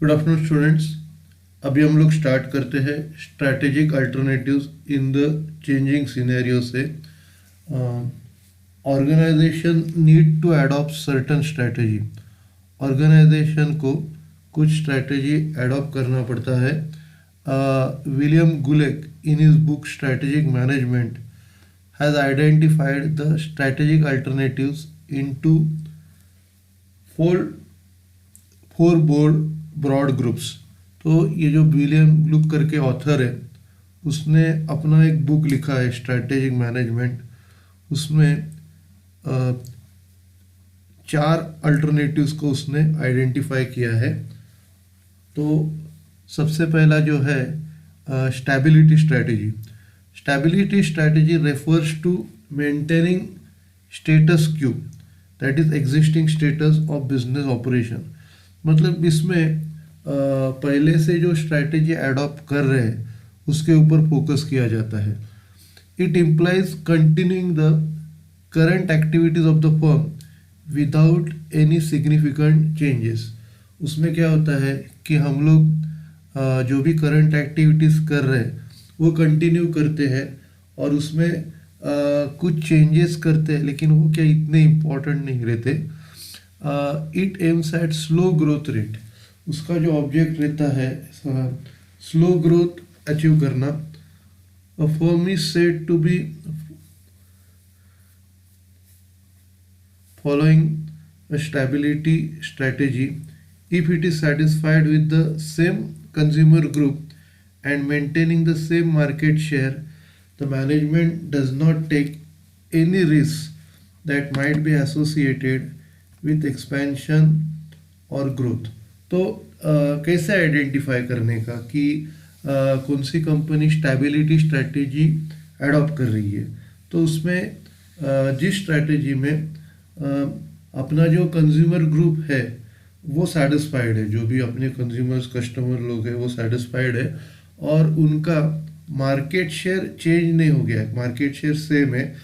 Good afternoon students. अभी हम लोग स्टार्ट करते हैं strategic alternatives in the changing scenario से। Organisation need to adopt certain strategy. Organisation को कुछ स्ट्रैटेजी अडॉप्ट करना पड़ता है। William Glueck in his book strategic management has identified the strategic alternatives into four four board broad groups. तो ये जो William ग्लुक करके ऑथर है, उसने अपना एक बुक लिखा है स्ट्रैटेजिक मैनेजमेंट। उसमें चार अल्टरनेटिव्स को उसने आइडेंटिफाई किया है। तो सबसे पहला जो है stability strategy. Stability strategy refers to maintaining status quo, that is existing status of business operation. मतलब इसमें पहले से जो स्ट्रैटेजी एडॉप्ट कर रहे हैं उसके ऊपर फोकस किया जाता है। It implies continuing the current activities of the firm without any significant changes. उसमें क्या होता है कि हम लोग जो भी करंट एक्टिविटीज़ कर रहे हैं वो कंटिन्यू करते हैं और उसमें कुछ चेंजेस करते हैं, लेकिन वो क्या इतने इम्पोर्टेंट नहीं रहते। It aims at slow growth rate. उसका जो ऑब्जेक्ट रहता है स्लो ग्रोथ अचीव करना। A firm is said to be following a stability strategy if it is satisfied with the same consumer group and maintaining the same market share. The management does not take any risks that might be associated with expansion or growth. तो कैसे identify करने का कि कौन सी company stability strategy adopt कर रही है। तो उसमें जिस स्ट्रैटेजी में अपना जो कंज्यूमर ग्रुप है वो सेटिस्फाइड है, जो भी अपने कंज्यूमर्स कस्टमर लोग हैं वो सेटिस्फाइड है और उनका मार्केट शेयर चेंज नहीं हो गया है, मार्केट शेयर सेम है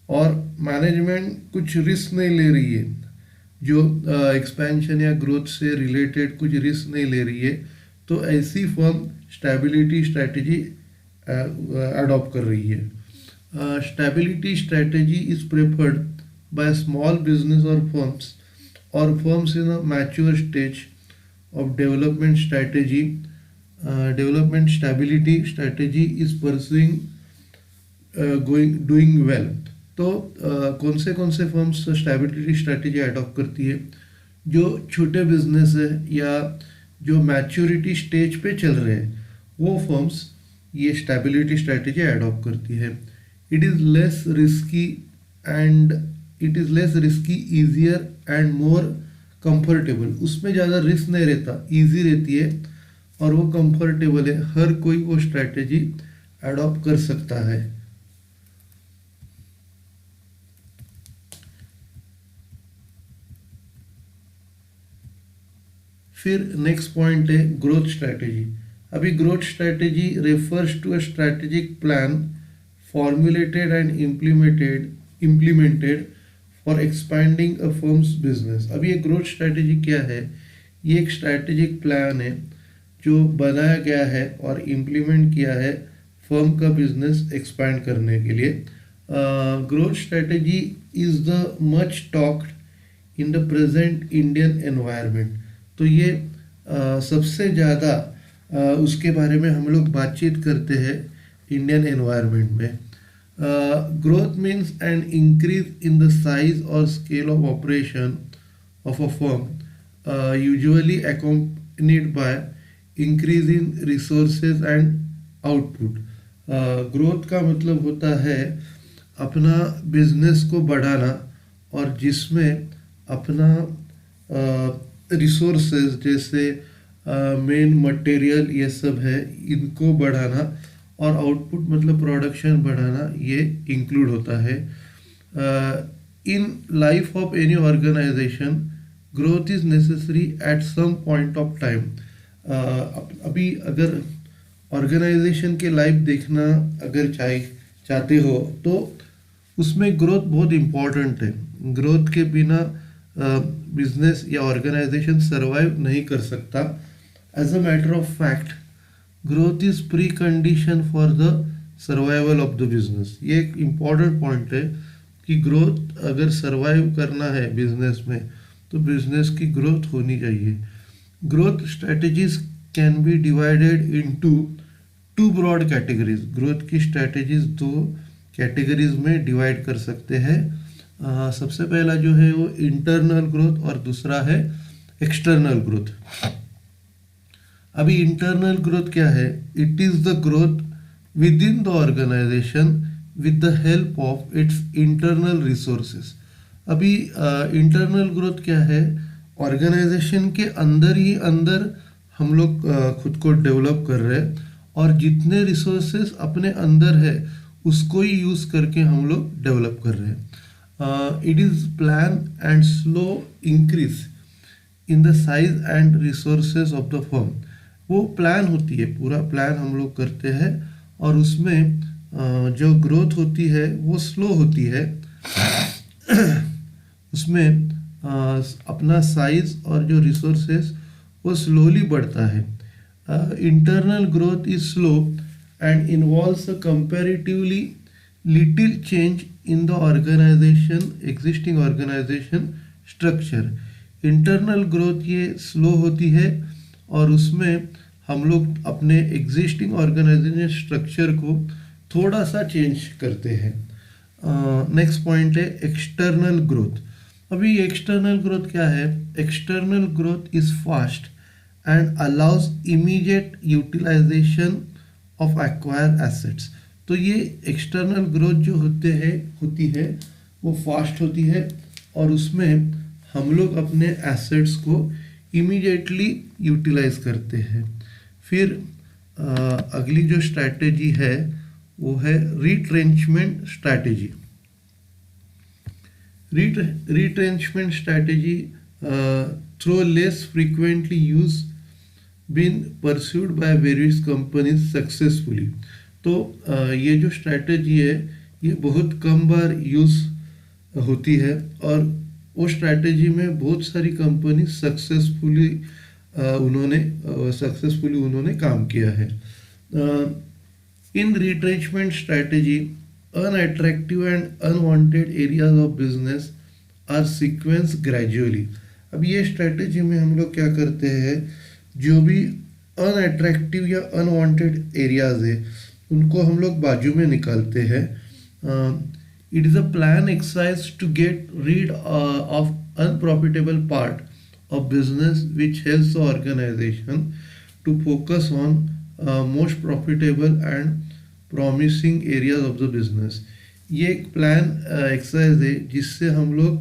और मैनेजमेंट कुछ रिस्क नहीं ले रही है, जो एक्सपेंशन या ग्रोथ से रिलेटेड कुछ रिस्क नहीं ले रही है। तो ऐसी फर्म स्टेबिलिटी स्ट्रैटेजी अडॉप्ट कर रही है। Stability strategy is preferred by small business or firms in a mature stage of development strategy. Development stability strategy is pursuing doing well. तो कौन से फर्म्स स्टेबिलिटी स्ट्रैटेजी अडॉप्ट करती है? जो छोटे बिजनेस है या जो मैच्योरिटी स्टेज पे चल रहे हैं वो फर्म्स ये स्टेबिलिटी स्ट्रैटेजी अडॉप्ट करती है। It is less risky easier and more comfortable. उसमें ज़्यादा रिस्क नहीं रहता, इजी रहती है और वो कंफर्टेबल है। हर कोई वो स्ट्रैटेजी अडॉप्ट कर सकता है। फिर नेक्स्ट पॉइंट है ग्रोथ स्ट्रैटेजी। अभी growth strategy refers to a strategic plan formulated and implemented for expanding a firms business. अभी ये ग्रोथ स्ट्रैटेजी क्या है? ये एक स्ट्रैटेजिक प्लान है जो बनाया गया है और इम्प्लीमेंट किया है फर्म का बिजनेस एक्सपैंड करने के लिए। Growth strategy is the much talked in the present Indian environment. तो ये सबसे ज़्यादा उसके बारे में हम लोग बातचीत करते हैं इंडियन एनवायरनमेंट में। Growth means an increase in the size or scale of operation of a firm, usually accompanied by increase in resources and output. Growth का मतलब होता है अपना बिजनेस को बढ़ाना और जिसमें अपना रिसोर्सेज जैसे मेन मटेरियल ये सब है इनको बढ़ाना और आउटपुट मतलब प्रोडक्शन बढ़ाना ये इंक्लूड होता है। In life of any organisation growth is necessary at some point of time. अभी अगर ऑर्गेनाइजेशन के लाइफ देखना अगर चाहते हो तो उसमें ग्रोथ बहुत इम्पॉर्टेंट है। ग्रोथ के बिना बिजनेस या ऑर्गेनाइजेशन सरवाइव नहीं कर सकता। As a matter of fact growth is pre condition for the survival of the business. ये एक इम्पॉर्टेंट पॉइंट है कि ग्रोथ अगर सर्वाइव करना है बिजनेस में तो बिजनेस की ग्रोथ होनी चाहिए। Growth strategies can be divided into two broad categories. Growth की स्ट्रेटजीज दो कैटेगरीज में डिवाइड कर सकते हैं। सबसे पहला जो है वो इंटरनल ग्रोथ और दूसरा है एक्सटर्नल ग्रोथ। अभी इंटरनल ग्रोथ क्या है? It is the growth within the organisation with the help of its internal resources. अभी इंटरनल ग्रोथ क्या है? ऑर्गेनाइजेशन के अंदर ही अंदर हम लोग खुद को डेवलप कर रहे हैं और जितने रिसोर्सेस अपने अंदर है उसको ही यूज़ करके हम लोग डेवलप कर रहे हैं। It is plan and slow increase in the size and resources of the firm. वो प्लान होती है, पूरा प्लान हम लोग करते हैं और उसमें जो ग्रोथ होती है वो स्लो होती है। उसमें अपना साइज और जो रिसोर्सेस वो स्लोली बढ़ता है। Internal growth is slow and involves a comparatively little change in the organisation existing organisation structure. Internal growth ये स्लो होती है और उसमें हम लोग अपने एग्जिस्टिंग ऑर्गेनाइजेशन स्ट्रक्चर को थोड़ा सा चेंज करते हैं। नेक्स्ट पॉइंट है एक्सटर्नल ग्रोथ। अभी एक्सटर्नल ग्रोथ क्या है? External growth is fast and allows immediate utilisation of acquire assets. तो ये एक्सटर्नल ग्रोथ जो होती है वो फास्ट होती है और उसमें हम लोग अपने एसेट्स को इमीडिएटली यूटिलाइज करते हैं। फिर अगली जो स्ट्रैटेजी है वो है retrenchment strategy. Retrenchment strategy through less frequently used been pursued by various companies successfully। तो ये जो स्ट्रैटेजी है ये बहुत कम बार यूज़ होती है और वो स्ट्रैटेजी में बहुत सारी कंपनी उन्होंने काम किया है। In retrenchment strategy unattractive and unwanted areas of business are sequence gradually. अब ये स्ट्रैटेजी में हम लोग क्या करते हैं, जो भी अनअट्रैक्टिव या अनवांटेड एरियाज है उनको हम लोग बाजू में निकालते हैं। It is a plan exercise to get rid of unprofitable part of business which helps the organisation to focus on most profitable and promising areas of the business. ये एक प्लान एक्सरसाइज है जिससे हम लोग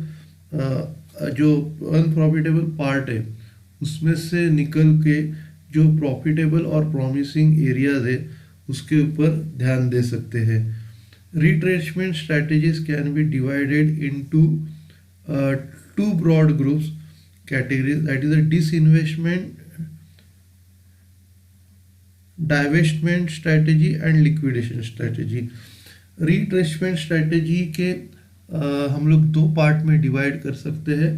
जो अनप्रॉफिटेबल पार्ट है उसमें से निकल के जो प्रॉफिटेबल और प्रॉमिसिंग एरियाज है उसके ऊपर ध्यान दे सकते हैं। Retrenchment strategies can be divided into two broad groups categories, that is a disinvestment, divestment strategy and liquidation strategy. Retrenchment strategy के हम लोग दो पार्ट में डिवाइड कर सकते हैं।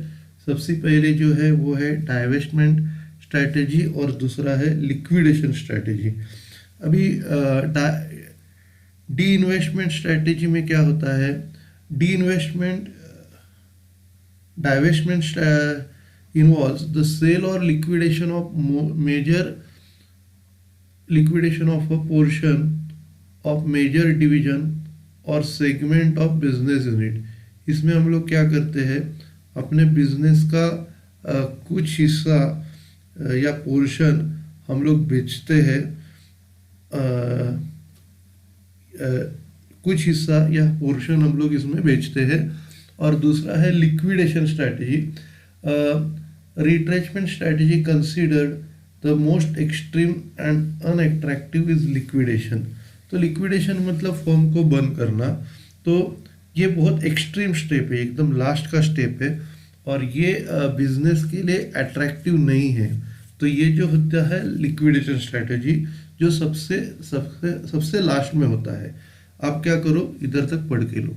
सबसे पहले जो है वो है डाइवेस्टमेंट स्ट्रैटेजी और दूसरा है लिक्विडेशन स्ट्रैटेजी। अभी डी इन्वेस्टमेंट स्ट्रैटेजी में क्या होता है? Divestment involves the sale or liquidation of a portion of major division और segment of business unit। इसमें हम लोग क्या करते हैं, अपने बिजनेस का कुछ हिस्सा या पोर्शन हम लोग बेचते हैं, कुछ हिस्सा या पोर्शन हम लोग इसमें बेचते हैं। और दूसरा है liquidation strategy. Retrenchment strategy considered the most extreme and unattractive is liquidation. तो लिक्विडेशन मतलब फर्म को बंद करना। तो ये बहुत एक्सट्रीम स्टेप है, एकदम लास्ट का स्टेप है और ये बिजनेस के लिए अट्रैक्टिव नहीं है। तो ये जो होता है लिक्विडेशन स्ट्रैटेजी, जो सबसे सबसे सबसे लास्ट में होता है। आप क्या करो, इधर तक पढ़ के लो।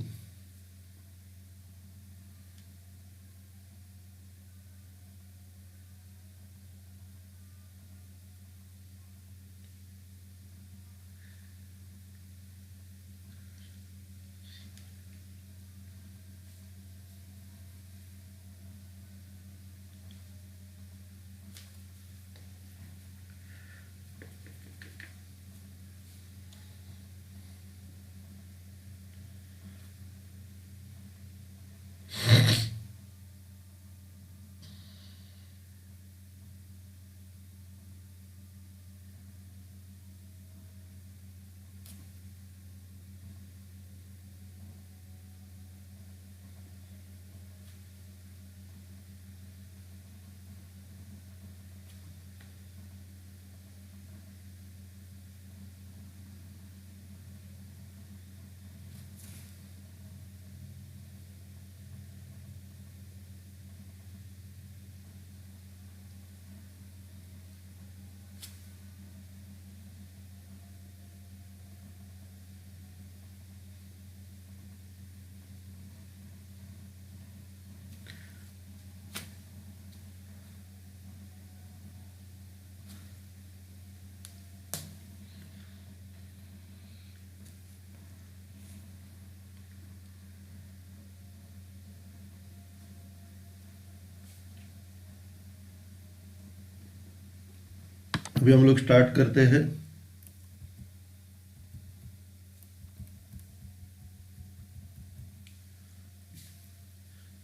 अभी हम लोग स्टार्ट करते हैं।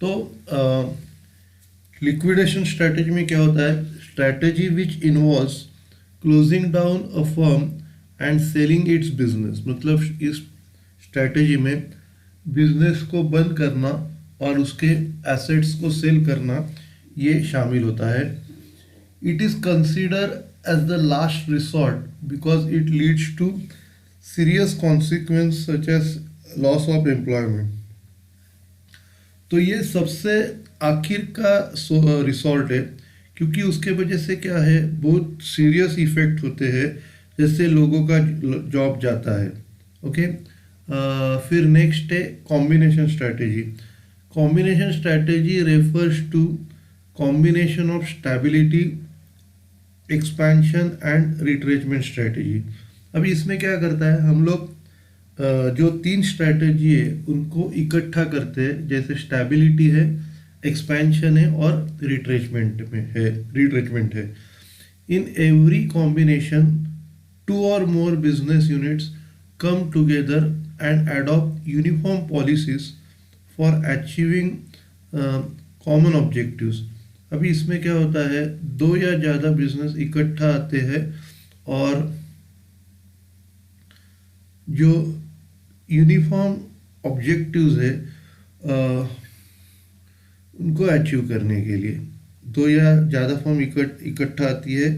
तो लिक्विडेशन स्ट्रैटेजी में क्या होता है? Strategy which involves closing down a firm and selling it's business. मतलब इस स्ट्रैटेजी में बिजनेस को बंद करना और उसके एसेट्स को सेल करना ये शामिल होता है। It is consider as the last resort because it leads to serious consequence such as loss of employment. तो ये सबसे आखिर का रिसॉर्ट है, क्योंकि उसके वजह से क्या है, बहुत सीरियस इफेक्ट होते हैं, जैसे लोगों का जॉब जाता है। ओके, फिर नेक्स्ट है combination strategy. Combination strategy refers to combination of stability, expansion and retrenchment strategy. अभी इसमें क्या करता है, हम लोग जो 3 स्ट्रैटेजी है उनको इकट्ठा करते हैं, जैसे स्टेबिलिटी है, एक्सपेंशन है और रिट्रेचमेंट है। In every combination 2 or more business units come together and adopt uniform policies for achieving common objectives। अभी इसमें क्या होता है, 2 या ज़्यादा बिजनेस इकट्ठा आते हैं और जो यूनिफॉर्म ऑब्जेक्टिव्स है उनको अचीव करने के लिए 2 या ज़्यादा फर्म इकट्ठा आती है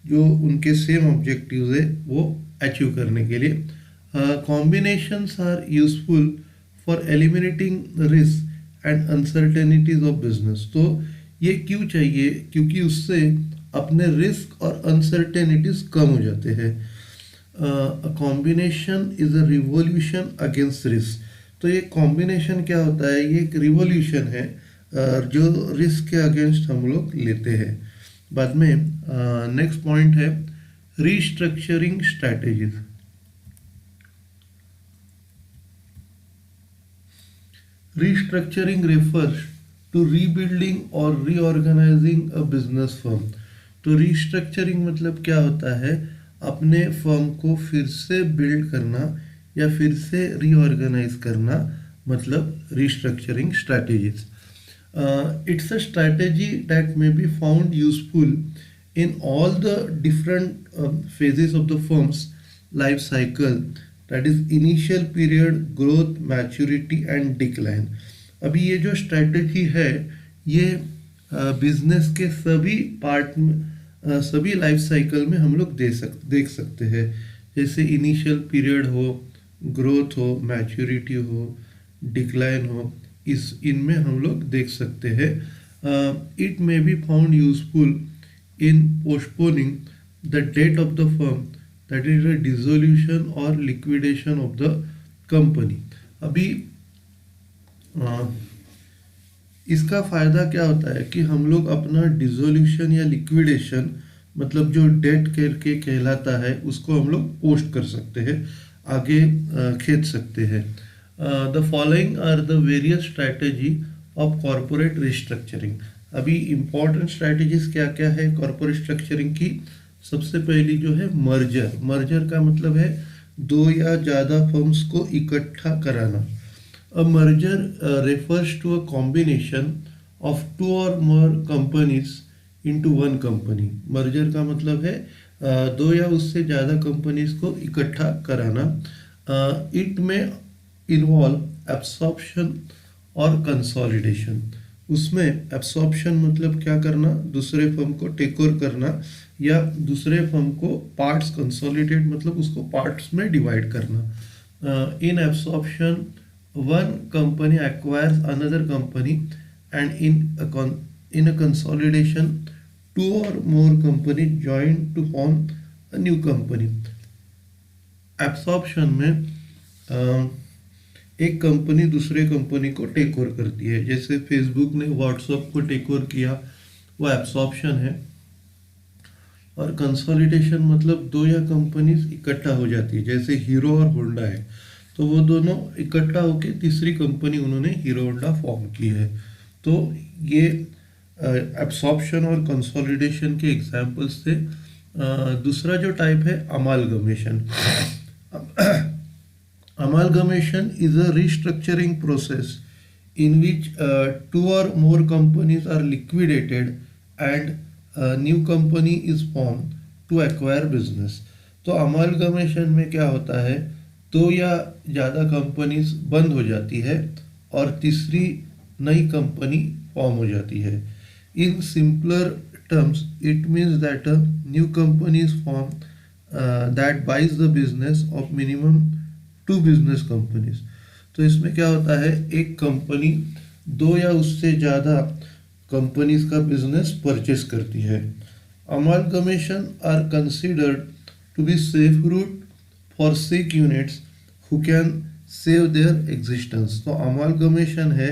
जो उनके सेम ऑब्जेक्टिव्स है वो अचीव करने के लिए। Combinations are useful for eliminating risk and uncertainties of business. तो ये क्यों चाहिए? क्योंकि उससे अपने रिस्क और अनसर्टेनिटीज कम हो जाते हैं। Combination is a revolution against risk. तो ये कॉम्बिनेशन क्या होता है, ये एक रिवॉल्यूशन है जो रिस्क के अगेंस्ट हम लोग लेते हैं। बाद में नेक्स्ट पॉइंट है restructuring strategies. Restructuring refers to rebuilding और रीऑर्गेनाइजिंग अ बिजनेस फर्म। तो रीस्ट्रक्चरिंग मतलब क्या होता है, अपने फर्म को फिर से बिल्ड करना या फिर से रीऑर्गेनाइज करना, मतलब restructuring strategies. It's a strategy that may be found useful in all the different phases of the firm's life cycle, that is initial period, growth, maturity and decline। अभी ये जो स्ट्रैटेजी है ये बिजनेस के सभी part में, सभी life cycle में हम लोग देख सकते हैं, जैसे इनिशियल पीरियड हो, ग्रोथ हो, मैच्योरिटी हो, डिक्लाइन हो, इनमें हम लोग देख सकते हैं। It may be found useful in postponing the date of the firm, that is a dissolution और लिक्विडेशन ऑफ द कंपनी। अभी इसका फ़ायदा क्या होता है कि हम लोग अपना डिसोल्यूशन या लिक्विडेशन, मतलब जो डेट करके कहलाता है, उसको हम लोग पोस्ट कर सकते हैं, आगे खींच सकते हैं। The following are the various strategy of corporate restructuring। अभी important strategies क्या क्या है corporate structuring की? सबसे पहली जो है मर्जर का मतलब है 2 या ज़्यादा फर्म्स को इकट्ठा कराना। A merger refers to a combination of 2 or more companies into one company। Merger का मतलब है 2 या उससे ज़्यादा कंपनीज को इकट्ठा कराना। इट में इन्वॉल्व एब्सॉर्प्शन और कंसोलिडेशन। उसमें एब्सॉर्प्शन मतलब क्या करना, दूसरे फर्म को टेक ओवर करना, या दूसरे फर्म को पार्ट्स, कंसोलिडेट मतलब उसको पार्ट्स में डिवाइड करना। In absorption one company acquires another company and in a consolidation 2 or more company join to form a new company. Absorption में एक कंपनी दूसरे कंपनी को टेक ओवर करती है, जैसे फेसबुक ने व्हाट्सएप को टेक ओवर किया, वो एब्सॉर्प्शन है। और कंसोलिडेशन मतलब 2 या कंपनीज इकट्ठा हो जाती है, जैसे हीरो और होंडा है, तो वो दोनों इकट्ठा होकर तीसरी कंपनी उन्होंने हीरो होंडा फॉर्म की है। तो ये एब्सॉर्प्शन और कंसोलिडेशन के एग्जाम्पल्स थे। दूसरा जो टाइप है amalgamation. Amalgamation is a restructuring process in which two or more companies are liquidated and a new company is formed to acquire business. तो अमालगमेशन में क्या होता है, दो या ज़्यादा कंपनीज बंद हो जाती है और तीसरी नई कंपनी फॉर्म हो जाती है। In simpler terms it means that a new company is form that buys the business of minimum two business companies. तो इसमें क्या होता है, एक कंपनी दो या उससे ज़्यादा कंपनीज का बिजनेस परचेस करती है। Amalgamation are considered to be safe route for sick units who can save their existence. तो अमालगमेशन है,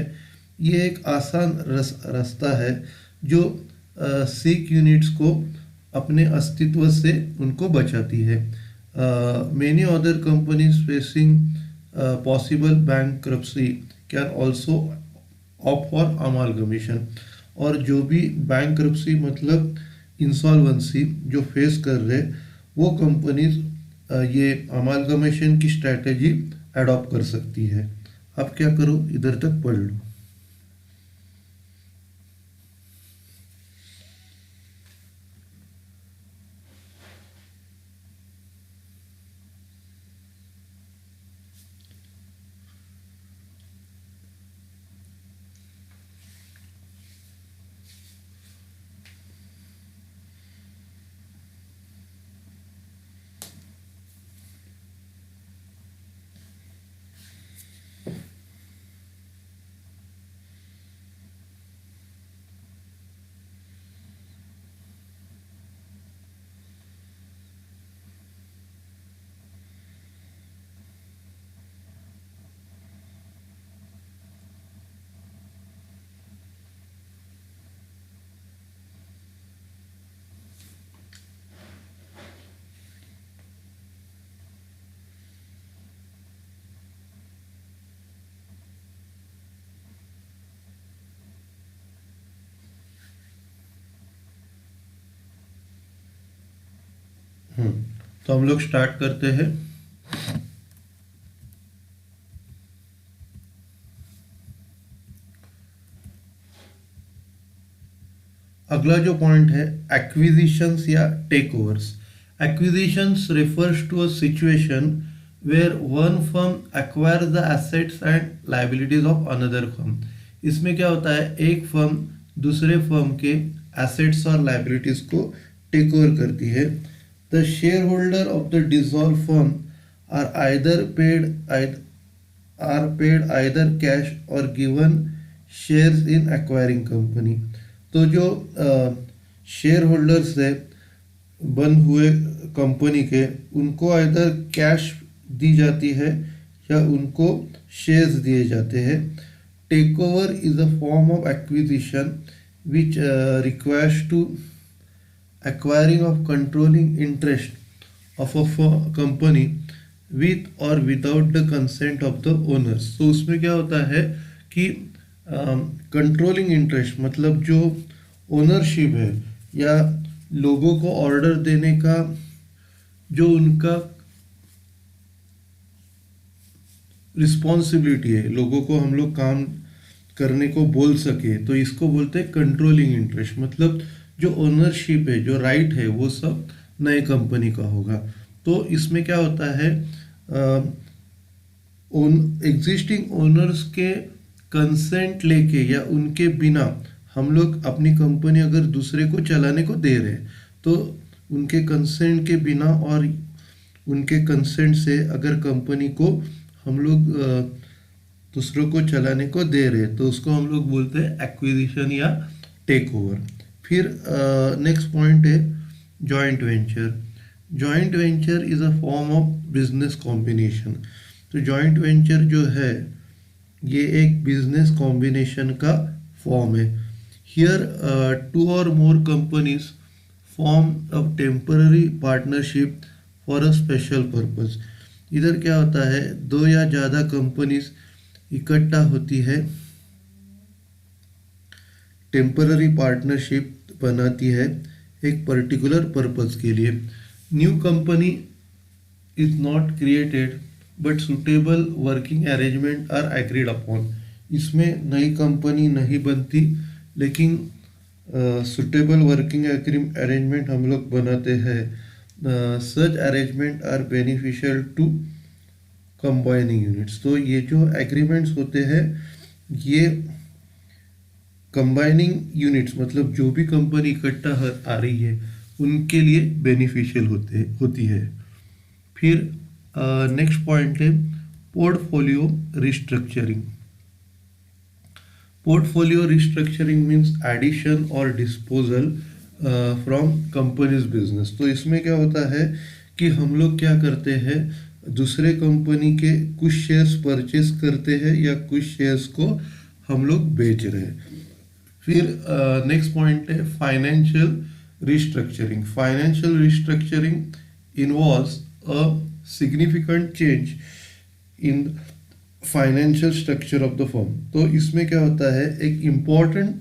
ये एक आसान रास्ता है जो सिक यूनिट्स को अपने अस्तित्व से उनको बचाती है। Many other companies facing possible bankruptcy can also opt for amalgamation। और जो भी bankruptcy मतलब इंसॉल्वेंसी जो फेस कर रहे, वो कंपनीज ये अमालगमेशन की स्ट्रैटेजी अडॉप्ट कर सकती है। अब क्या करो, इधर तक पढ़ लो। तो हम लोग स्टार्ट करते हैं। अगला जो पॉइंट है एक्विजिशंस या take overs. Acquisitions refers to a situation where one firm acquire the assets and liabilities of another firm. इसमें क्या होता है, एक फर्म दूसरे फर्म के एसेट्स और लायबिलिटीज को टेक ओवर करती है। The shareholder of the dissolved firm are paid either cash or given shares in acquiring company। तो जो शेयर होल्डर्स है बंद हुए कंपनी के, उनको आइदर कैश दी जाती है या उनको शेयर्स दिए जाते हैं। Take over is a form of acquisition which requires to acquiring of controlling interest of a company with or without the consent of the owners। तो उसमें क्या होता है कि कंट्रोलिंग इंटरेस्ट मतलब जो ओनरशिप है या लोगों को ऑर्डर देने का जो उनका रिस्पॉन्सिबिलिटी है, लोगों को हम लोग काम करने को बोल सके, तो इसको बोलते हैं कंट्रोलिंग इंटरेस्ट। मतलब जो ओनरशिप है, जो राइट है, वो सब नए कंपनी का होगा। तो इसमें क्या होता है, एग्जिस्टिंग ओनर्स के कंसेंट लेके या उनके बिना हम लोग अपनी कंपनी अगर दूसरे को चलाने को दे रहे, तो उनके कंसेंट के बिना और उनके कंसेंट से अगर कंपनी को हम लोग दूसरों को चलाने को दे रहे, तो उसको हम लोग बोलते हैं एक्विजिशन या टेक ओवर। फिर नेक्स्ट पॉइंट है joint venture. Joint venture is a form of business combination. तो जॉइंट वेंचर जो है ये एक बिजनेस कॉम्बिनेशन का फॉर्म है। हियर टू और मोर companies form a temporary partnership for a special purpose. इधर क्या होता है, दो या ज़्यादा कंपनीज इकट्ठा होती है, टेम्पररी पार्टनरशिप बनाती है एक पर्टिकुलर पर्पज के लिए। New company is not created but suitable working arrangement are agreed upon. इसमें नई कंपनी नहीं बनती, लेकिन सुटेबल वर्किंग अरेंजमेंट हम लोग बनाते हैं। Such arrangement are beneficial to combining units. तो ये जो एग्रीमेंट्स होते हैं ये कंबाइनिंग यूनिट्स मतलब जो भी कंपनी इकट्ठा आ रही है उनके लिए बेनिफिशियल होती है। फिर नेक्स्ट पॉइंट है portfolio restructuring. Portfolio restructuring means addition और डिस्पोजल फ्रॉम कंपनीज बिजनेस। तो इसमें क्या होता है कि हम लोग क्या करते हैं, दूसरे कंपनी के कुछ शेयर्स परचेस करते हैं या कुछ शेयर्स को हम लोग बेच रहे हैं। फिर नेक्स्ट पॉइंट है financial restructuring. Financial restructuring involves a significant change in financial structure of the firm. तो इसमें क्या होता है, एक इम्पॉर्टेंट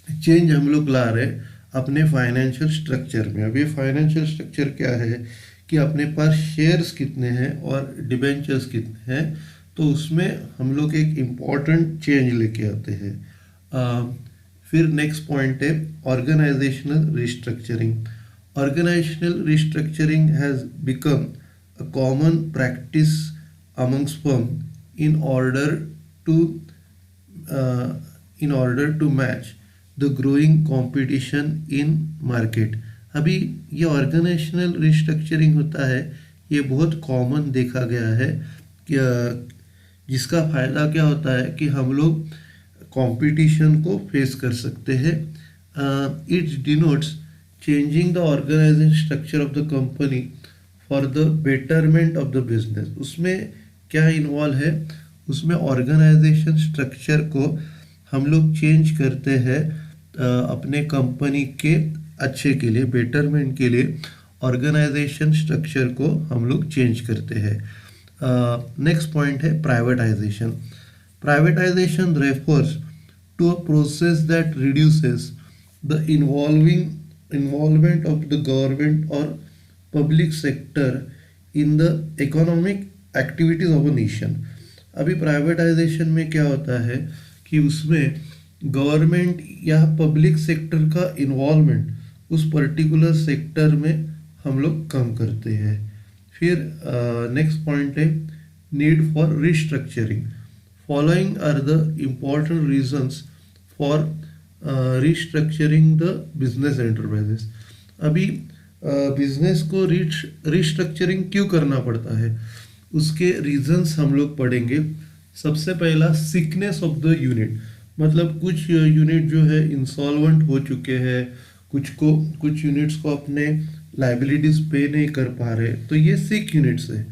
चेंज हम लोग ला रहे हैं अपने फाइनेंशियल स्ट्रक्चर में। अब ये फाइनेंशियल स्ट्रक्चर क्या है कि अपने पास शेयर्स कितने हैं और डिबेंचर्स कितने हैं, तो उसमें हम लोग एक इम्पॉर्टेंट चेंज लेके आते हैं। फिर नेक्स्ट पॉइंट है organisational restructuring. Organisational restructuring has become a common practice amongst firm in order to match the growing competition in market। अभी ये ऑर्गेनाइजेशनल रिस्ट्रक्चरिंग होता है, ये बहुत कॉमन देखा गया है कि जिसका फ़ायदा क्या होता है कि हम लोग कंपटीशन को फेस कर सकते हैं। It denotes changing the organisation structure of the company for the betterment of the business. उसमें क्या इन्वॉल्व है, उसमें ऑर्गेनाइजेशन स्ट्रक्चर को हम लोग चेंज करते हैं अपने कंपनी के अच्छे के लिए, बेटरमेंट के लिए ऑर्गेनाइजेशन स्ट्रक्चर को हम लोग चेंज करते हैं। नेक्स्ट पॉइंट है privatisation. Privatisation refers to a process that reduces the involvement of the government और public sector in the economic activities of a nation. अभी प्राइवेटाइजेशन में क्या होता है कि उसमें गवर्नमेंट या पब्लिक सेक्टर का इन्वॉल्वमेंट उस पर्टिकुलर सेक्टर में हम लोग कम करते हैं। फिर नेक्स्ट पॉइंट है need for restructuring. Following are the important reasons for restructuring the business enterprises. अभी बिजनेस को रिस्ट्रक्चरिंग क्यों करना पड़ता है, उसके रीजंस हम लोग पढ़ेंगे। सबसे पहला सिकनेस ऑफ द यूनिट, मतलब कुछ यूनिट जो है इंसॉल्वेंट हो चुके हैं, कुछ यूनिट्स को अपने लाइबिलिटीज पे नहीं कर पा रहे, तो ये सिक यूनिट्स है।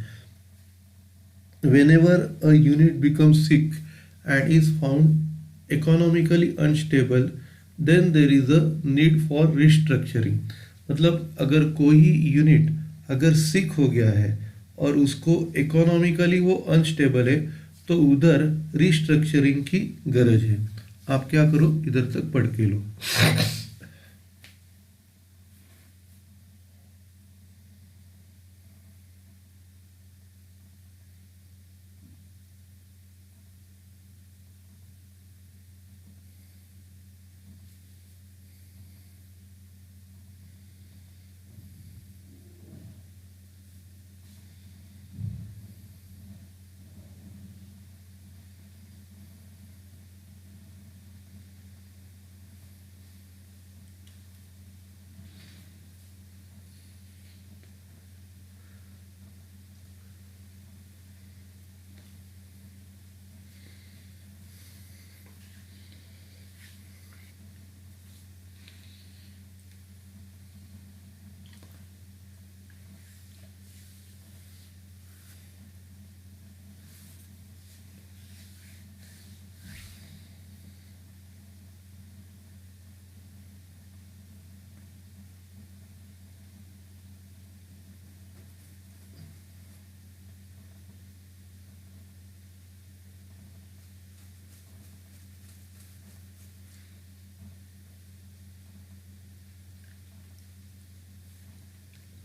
whenever a unit becomes sick and is found economically unstable, then there is a need for restructuring। मतलब अगर कोई यूनिट अगर सिक हो गया है और उसको इकोनॉमिकली वो अनस्टेबल है, तो उधर रिस्ट्रक्चरिंग की गरज है। आप क्या करो, इधर तक पढ़ के लो।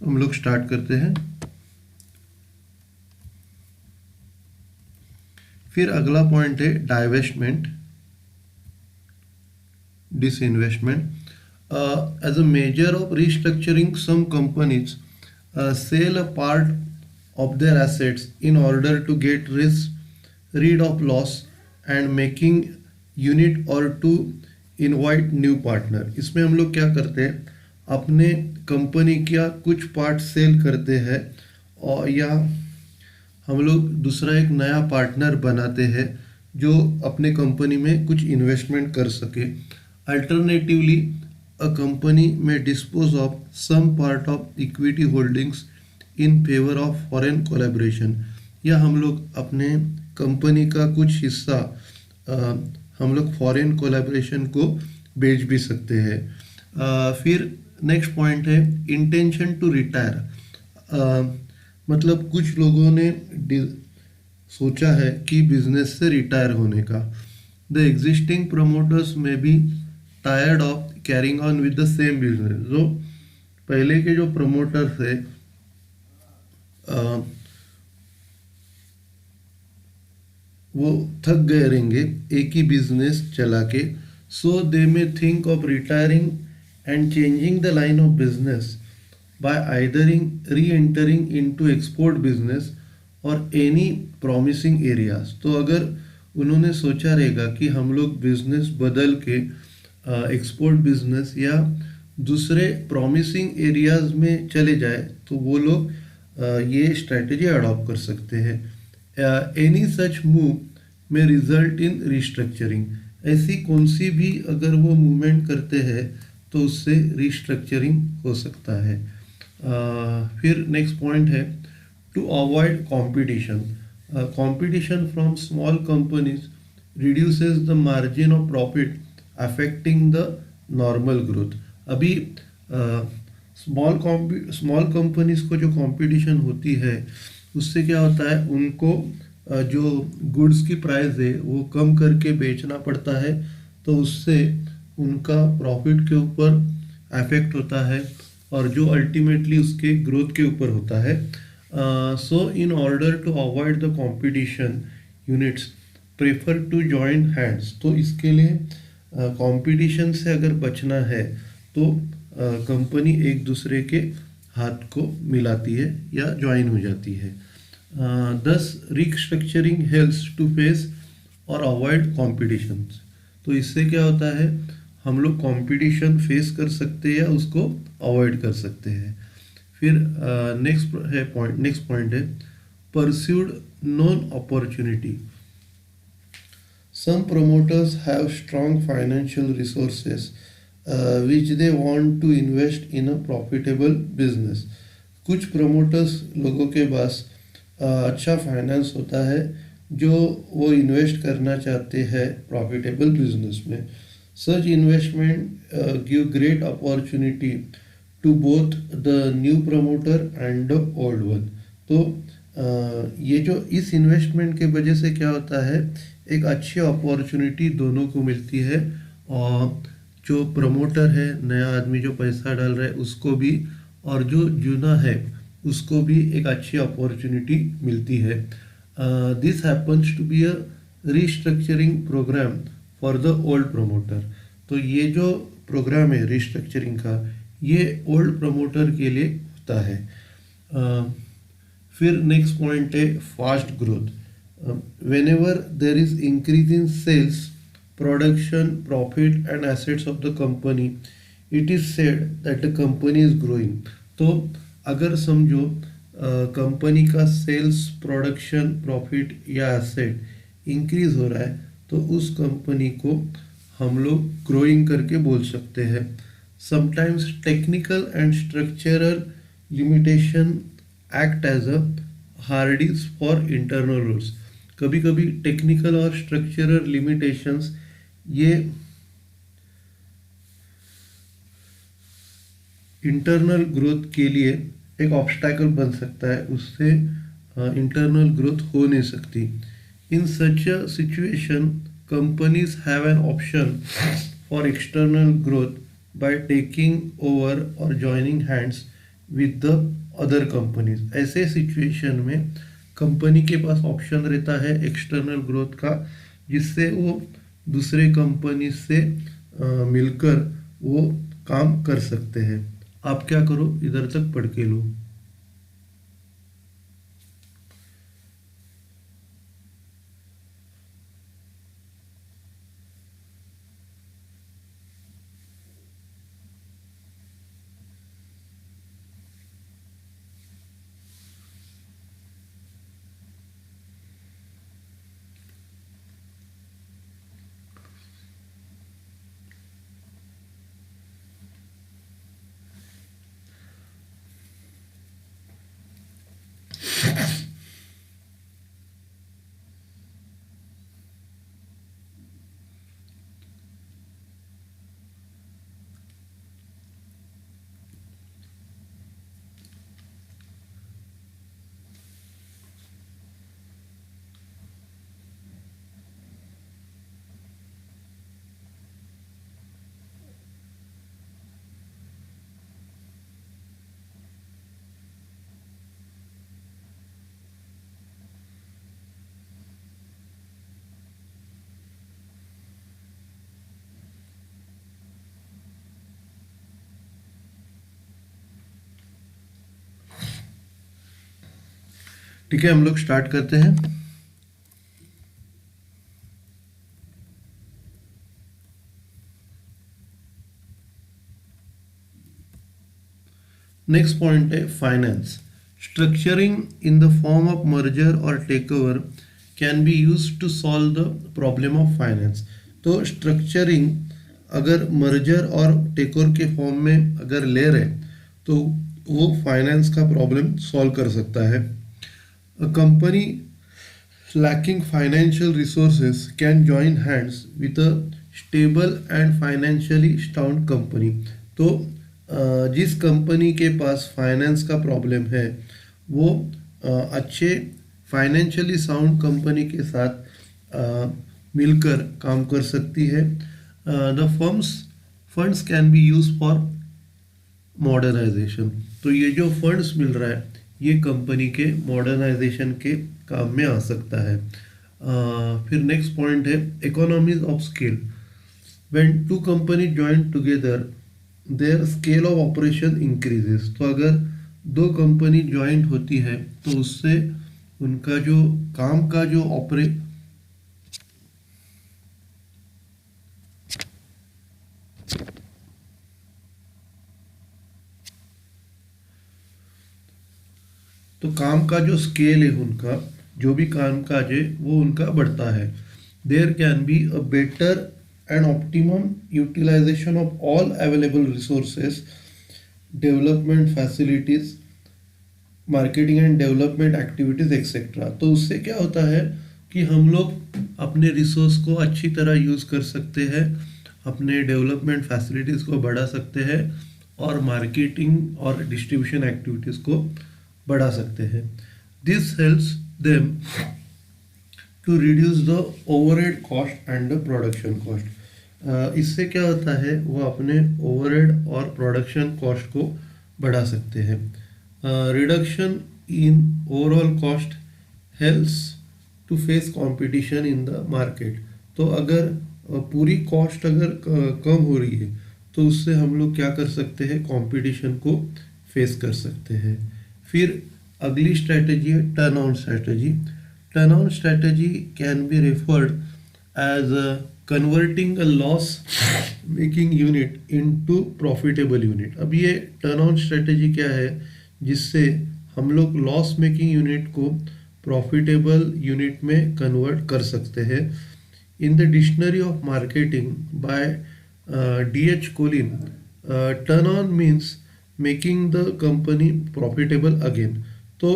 हम लोग स्टार्ट करते हैं। फिर अगला पॉइंट है divestment, disinvestment. As a measure of restructuring, some companies sell a part of their assets in order to get rid of loss and making unit or to invite new partner. इसमें हम लोग क्या करते हैं, अपने company का कुछ part cell करते हैं और या हम लोग दूसरा एक नया पार्टनर बनाते हैं जो अपने कंपनी में कुछ इन्वेस्टमेंट कर सके। Alternatively a company may dispose of some part of equity holdings in favour of foreign collaboration, या हम लोग अपने कंपनी का कुछ हिस्सा हम लोग फॉरेन कोलैबोरेशन को बेच भी सकते हैं। फिर नेक्स्ट पॉइंट है इंटेंशन टू रिटायर। मतलब कुछ लोगों ने सोचा है कि बिजनेस से रिटायर होने का। द एग्जिस्टिंग प्रमोटर्स में be tired of carrying on with the same business. जो पहले के जो प्रमोटर्स है वो थक गए रहेंगे एक ही बिजनेस चला के, so they may think of retiring and changing the line of business by either re-entering into export business or any promising areas। तो अगर उन्होंने सोचा रहेगा कि हम लोग बिजनेस बदल के एक्सपोर्ट बिजनेस या दूसरे प्रॉमिसिंग एरियाज में चले जाए तो वो लोग ये स्ट्रैटेजी अडॉप्ट कर सकते हैं। एनी सच मूव में रिजल्ट इन रिस्ट्रक्चरिंग। ऐसी कौन सी भी अगर वो मूवमेंट करते हैं तो उससे रिस्ट्रक्चरिंग हो सकता है। फिर next point is to avoid competition. Competition from small companies reduces the margin of profit affecting the normal growth. अभी स्मॉल कंपनीज को जो कंपटीशन होती है उससे क्या होता है, उनको जो गुड्स की प्राइस है वो कम करके बेचना पड़ता है, तो उससे उनका प्रॉफिट के ऊपर अफेक्ट होता है और जो अल्टीमेटली उसके ग्रोथ के ऊपर होता है। So in order to avoid the competition units prefer to join hands. तो इसके लिए कंपटीशन से अगर बचना है तो कंपनी एक दूसरे के हाथ को मिलाती है या ज्वाइन हो जाती है। दस रिस्ट्रक्चरिंग हेल्प्स टू फेस और अवॉइड कंपटीशन। तो इससे क्या होता है, हम लोग कंपटीशन फेस कर सकते हैं या उसको अवॉइड कर सकते हैं। फिर नेक्स्ट पॉइंट है pursued non opportunity. Some promoters have strong financial resources which they want to invest in a profitable business. कुछ प्रमोटर्स लोगों के पास अच्छा फाइनेंस होता है जो वो इन्वेस्ट करना चाहते हैं प्रॉफिटेबल बिजनेस में। Such investment give great opportunity to both the new promoter and the old one। तो ये जो इस इन्वेस्टमेंट के वजह से क्या होता है, एक अच्छी अपॉर्चुनिटी दोनों को मिलती है और जो प्रमोटर है, नया आदमी जो पैसा डाल रहा है उसको भी, और जो जूना है उसको भी एक अच्छी अपॉर्चुनिटी मिलती है। This happens to be a restructuring programme for the old promoter. तो ये जो प्रोग्राम है रिस्ट्रक्चरिंग का, ये ओल्ड प्रमोटर के लिए होता है। फिर नेक्स्ट पॉइंट है fast growth. Whenever there is increase in sales, production, profit and assets of the company, it is said that the company is growing. तो अगर समझो कंपनी का सेल्स, प्रोडक्शन, प्रॉफिट या एसेट इंक्रीज हो रहा है तो उस कंपनी को हम लोग ग्रोइंग करके बोल सकते हैं। Sometimes technical and structural limitation act as a hurdles for internal rules. कभी कभी टेक्निकल और स्ट्रक्चरल लिमिटेशंस ये इंटरनल ग्रोथ के लिए एक ऑब्स्टैकल बन सकता है, उससे इंटरनल ग्रोथ हो नहीं सकती। In such a situation companies have an option for external growth by taking over or joining hands with the other companies. ऐसे सिचुएशन में कंपनी के पास ऑप्शन रहता है एक्सटर्नल ग्रोथ का, जिससे वो दूसरे कंपनी से मिलकर वो काम कर सकते हैं। आप क्या करो, इधर तक पढ़ के लो। ठीक है, हम लोग स्टार्ट करते हैं। नेक्स्ट पॉइंट है finance. Structuring in the form of merger और take over can be use to solve the problem of finance. तो स्ट्रक्चरिंग अगर मर्जर और टेक ओवर के फॉर्म में अगर ले रहे तो वो फाइनेंस का प्रॉब्लम सॉल्व कर सकता है। A company lacking financial resources can join hands with a stable and financially sound company। तो जिस कंपनी के पास फाइनेंस का प्रॉब्लम है वो अच्छे फाइनेंशियली साउंड कंपनी के साथ मिलकर काम कर सकती है। The funds can be use for modernisation. तो ये जो फंड्स मिल रहा है ये कंपनी के मॉडर्नाइजेशन के काम में आ सकता है। फिर नेक्स्ट पॉइंट है economies of scale. When two company join together their scale of operation increases. तो अगर दो कंपनी ज्वाइंट होती है तो उससे उनका जो काम का जो तो काम का जो स्केल है उनका, जो भी काम काज है वो उनका बढ़ता है। There can be a better and optimum utilisation of all available resources, development facilities, marketing and development activities etcetera. तो उससे क्या होता है कि हम लोग अपने रिसोर्स को अच्छी तरह यूज़ कर सकते हैं, अपने डेवलपमेंट फैसिलिटीज़ को बढ़ा सकते हैं और मार्केटिंग और डिस्ट्रीब्यूशन एक्टिविटीज़ को बढ़ा सकते हैं। This helps them to reduce the overhead cost and the production cost. इससे क्या होता है वो अपने ओवरहेड और प्रोडक्शन कॉस्ट को बढ़ा सकते हैं। Reduction in overall cost helps to face competition in the market. तो अगर पूरी कॉस्ट अगर कम हो रही है तो उससे हम लोग क्या कर सकते हैं, कंपटीशन को फेस कर सकते हैं। फिर अगली स्ट्रैटेजी है turn on strategy. Turn on strategy can be referred as converting a loss making unit into profitable unit. अब ये टर्न ऑन स्ट्रैटेजी क्या है, जिससे हम लोग लॉस मेकिंग यूनिट को प्रॉफिटेबल यूनिट में कन्वर्ट कर सकते हैं। In the dictionary of marketing by D.H. Collin, turn on means making the company profitable again. तो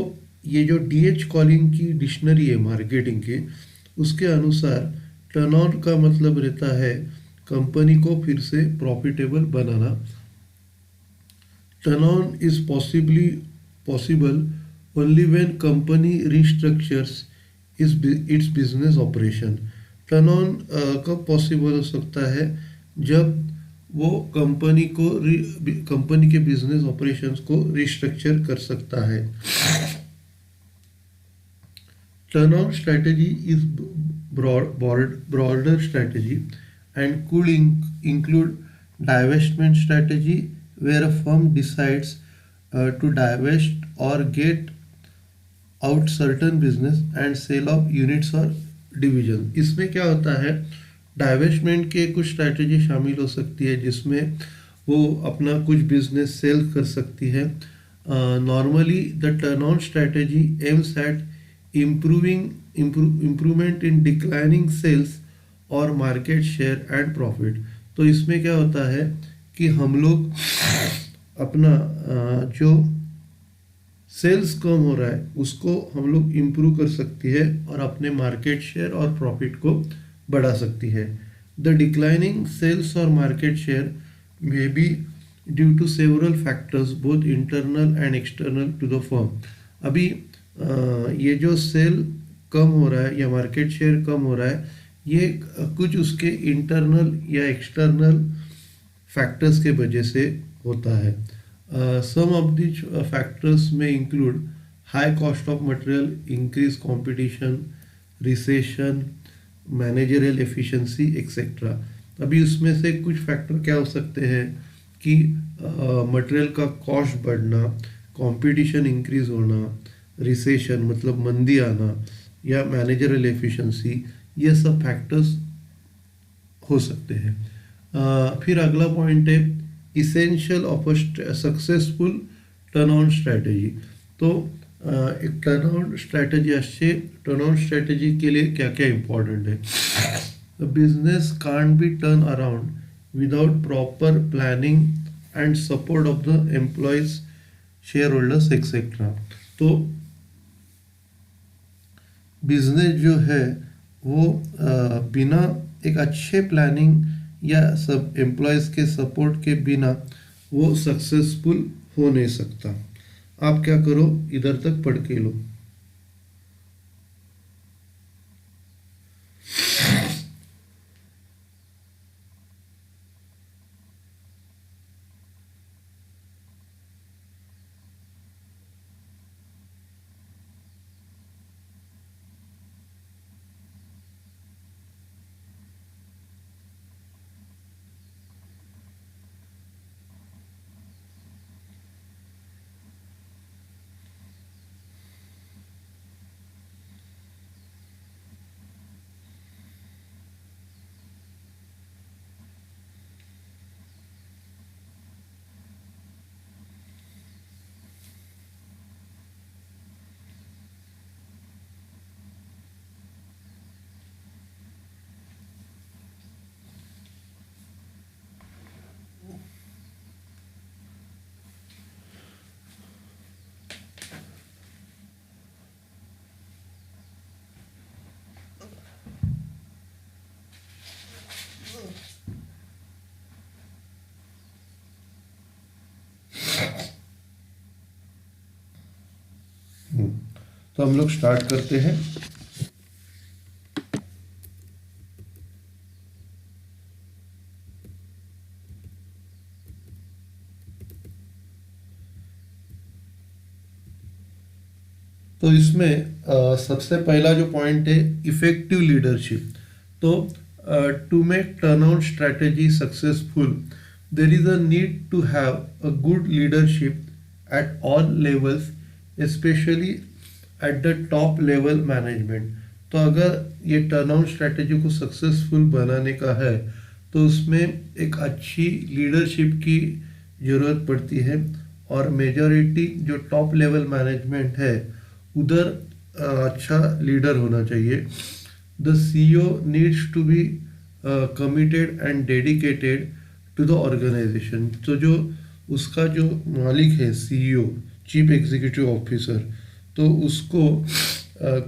ये जो D.H. कोलिन की डिक्शनरी है मार्केटिंग के, उसके अनुसार टर्न ऑन का मतलब रहता है कंपनी को फिर से profitable banana. Turn on is possible only when company restructures its business operation। Turn on कब पॉसिबल हो सकता है, जब वो कंपनी के बिजनेस ऑपरेशंस को रिस्ट्रक्चर कर सकता है। Turnaround strategy is broader strategy and could include divestment strategy where a firm decides to divest or get out certain business and sale of units or division। इसमें क्या होता है, divestment के कुछ स्ट्रैटेजी शामिल हो सकती है जिसमें वो अपना कुछ बिजनेस सेल कर सकती है। Normally the turn strategy aims at improvement in declining sales और मार्केट शेयर एंड प्रॉफिट। तो इसमें क्या होता है कि हम लोग अपना जो सेल्स कम हो रहा है उसको हम लोग इम्प्रूव कर सकती है और अपने मार्केट शेयर और प्रॉफिट को बढ़ा सकती है। द डिक्लाइनिंग सेल्स और market share may be due to several factors both internal and external to the firm. अभी ये जो सेल कम हो रहा है या मार्केट शेयर कम हो रहा है, ये कुछ उसके इंटरनल या एक्सटर्नल फैक्टर्स के वजह से होता है। सम ऑफ दिस फैक्टर्स में include high cost of material, increase competition, recession, managerial efficiency etcetera. अभी उसमें से कुछ फैक्टर क्या हो सकते हैं कि मटेरियल का कॉस्ट बढ़ना, कंपटीशन इंक्रीज होना, रिसेशन मतलब मंदी आना, या मैनेजरियल एफिशिएंसी, ये सब फैक्टर्स हो सकते हैं। फिर अगला पॉइंट है essential of a successful turn on strategy. तो एक टर्न ऑन स्ट्रैटेजी असते, टर्न ऑन स्ट्रैटेजी के लिए क्या क्या इम्पॉर्टेंट है। Business can't be turn around without proper planning and support of the employees, share holders etcetera. तो बिजनेस जो है वो बिना एक अच्छे प्लानिंग या सब एम्प्लॉयज़ के सपोर्ट के बिना वो सक्सेसफुल हो नहीं सकता। आप क्या करो, इधर तक पढ़ के लो। तो हम लोग स्टार्ट करते हैं। तो इसमें सबसे पहला जो पॉइंट है इफेक्टिव लीडरशिप। तो to make turnout strategy successful there is a need to have a good leadership at all levels, specially at the top level management. तो अगर ये टर्नआउट स्ट्रैटेजी को सक्सेसफुल बनाने का है तो उसमें एक अच्छी लीडरशिप की ज़रूरत पड़ती है और मेजॉरिटी जो टॉप लेवल मैनेजमेंट है उधर अच्छा लीडर होना चाहिए। The CEO needs to be committed and dedicated to the organisation. तो जो उसका जो मालिक है सीईओ, चीफ एग्जीक्यूटिव ऑफिसर, तो उसको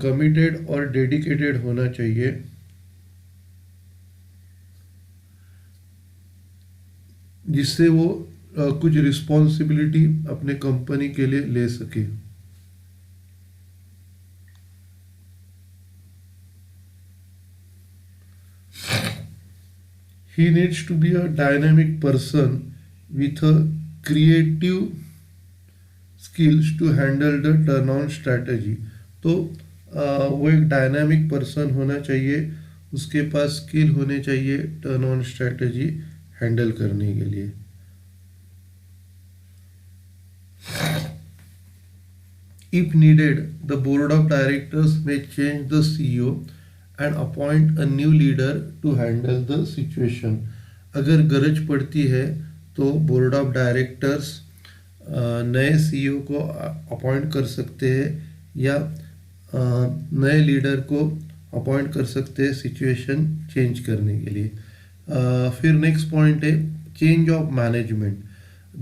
कमिटेड और डेडिकेटेड होना चाहिए जिससे वो कुछ रिस्पॉन्सिबिलिटी अपने कंपनी के लिए ले सके। He needs to be a dynamic person with a creative skills to handle the turnaround strategy. तो वो एक डायनामिक पर्सन होना चाहिए, उसके पास स्किल होने चाहिए टर्न स्ट्रेटजी हैंडल करने के लिए. If needed, the board of directors may change the CEO and appoint a new leader to handle the situation. अगर गरज पड़ती है तो बोर्ड ऑफ डायरेक्टर्स नए सीईओ को अपॉइंट कर सकते हैं या नए लीडर को अपॉइंट कर सकते हैं सिचुएशन चेंज करने के लिए. फिर नेक्स्ट पॉइंट है change of management.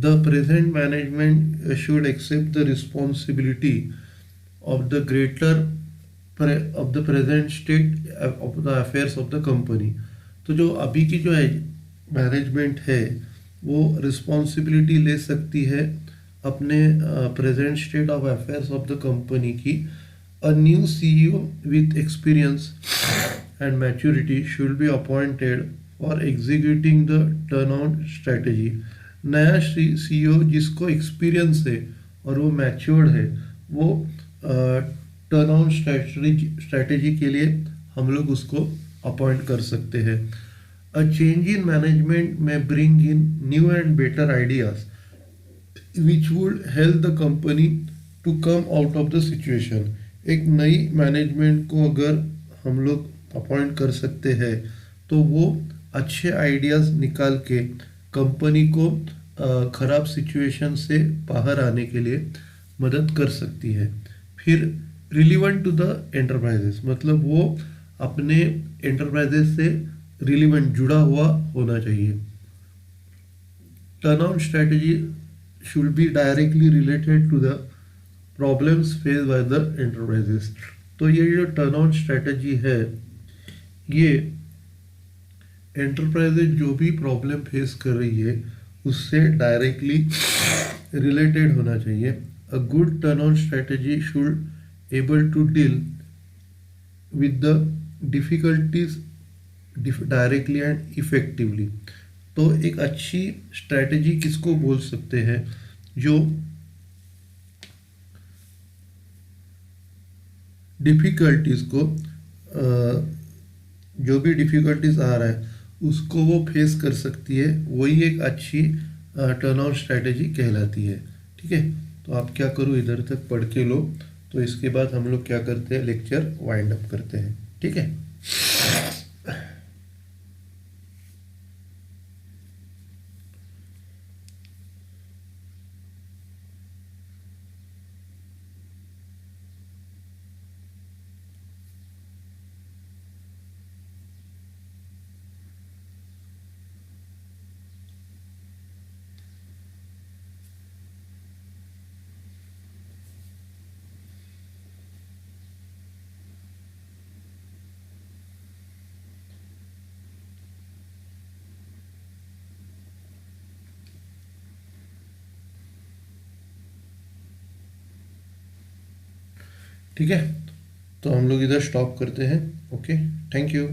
The present management should accept the responsibility of the of the present state of the affairs of the company. तो जो अभी की जो है मैनेजमेंट है वो रिस्पॉन्सिबिलिटी ले सकती है अपने present state of affairs of the company की. A new CEO with experience and maturity should be appointed for executing the turnout strategy. नया सीईओ जिसको एक्सपीरियंस है और वो मैच्योर्ड है वो टर्नआउट स्ट्रेटजी के लिए हम लोग उसको अपॉइंट कर सकते हैं. A change in management may bring in new and better ideas which would help the company to come out of the situation. एक नई मैनेजमेंट को अगर हम लोग अपॉइंट कर सकते हैं तो वो अच्छे आइडियाज़ निकाल के कंपनी को ख़राब सिचुएशन से बाहर आने के लिए मदद कर सकती है. फिर रिलीवेंट टू द एंटरप्राइजेस, मतलब वो अपने एंटरप्राइजेस से रिलीवेंट जुड़ा हुआ होना चाहिए. Turnout strategy should be directly related to the problems face by the enterprises. तो ये जो टर्नआउट स्ट्रेटजी है ये एंटरप्राइजेज जो भी प्रॉब्लम फेस कर रही है उससे डायरेक्टली रिलेटेड होना चाहिए. A good turnout strategy should able to deal with the difficulties directly and effectively. तो एक अच्छी स्ट्रेटजी किसको बोल सकते हैं जो डिफिकल्टीज को जो भी डिफिकल्टीज आ रहा है उसको वो फेस कर सकती है, वही एक अच्छी टर्नआउट स्ट्रेटजी कहलाती है. ठीक है, तो आप क्या करो इधर तक पढ़ के लो, तो इसके बाद हम लोग क्या करते हैं लेक्चर वाइंड अप करते हैं. ठीक है. ठीक है, तो हम लोग इधर स्टॉप करते हैं. Okay, thank you.